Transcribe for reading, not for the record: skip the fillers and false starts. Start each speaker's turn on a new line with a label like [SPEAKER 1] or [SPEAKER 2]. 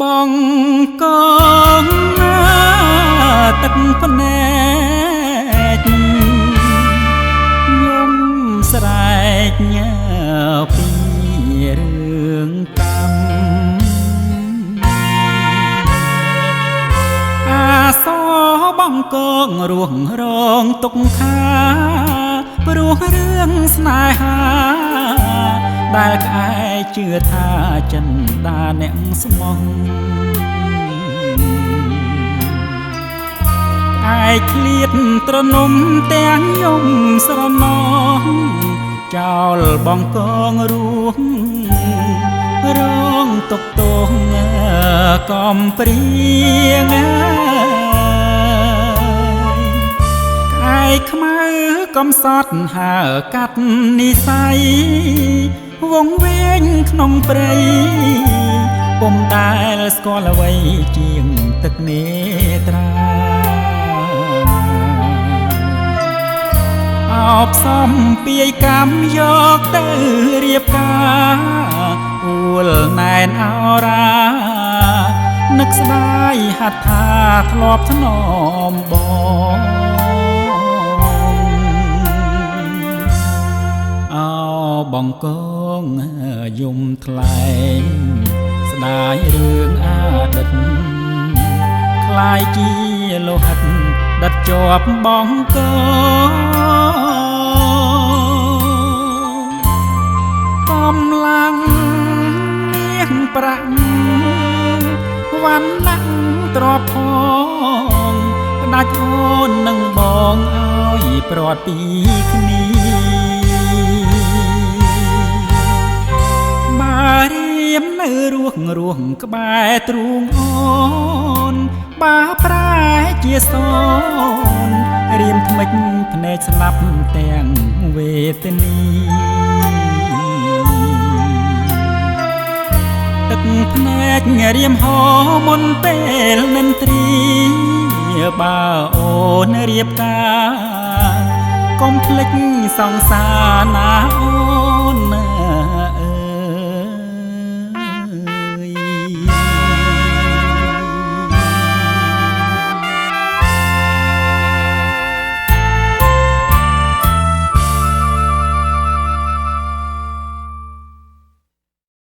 [SPEAKER 1] បងកងទឹកភ្នែកខ្ញុំស្រែកពីរឿងកម្មអាសបងកងរស់រងទុកខាព្រោះរឿងស្នេហាដែលក្អែជឿថាចិនដាអ្នកស្មោះឯឃ្លាតត្រនំទាំងខ្ញុំស្រណោះចោលបងកងរស់រងទុកទោសកំព្រៀងក្អែខ្មៅកំសត់ហើកាត់និស័យវងវែងក្នុងព្រៃពុំដែលស្គាល់អ្វីជាងទឹកនេត្រាអោបសំពាយកម្មយកទៅរៀបការអួលណែនអរានឹកស្ដាយហត្ថាធ្លាប់ធ្នមបងបងកងយំថ្លែងស្ដាយរឿងអតីតคล้ายជាលោហិតដិតជាប់បងកងកំឡាំងនាងប្រាក់វ៉ាន់ណាក់ទ្របផងផ្ដាច់អូននឹងបងឲ្យព្រាត់ពីគ្នារៀមនៅរស់ក្បែរទ្រូងអូនបាប្រែជាសូនរៀមថ្មិចភ្នែកស្លាប់ទាំងវេទនីទឹកភ្នែករៀមហោមុនពេលនិនទ្រីបើអូនរៀបការកុំភ្លេចសង្សារណាអូន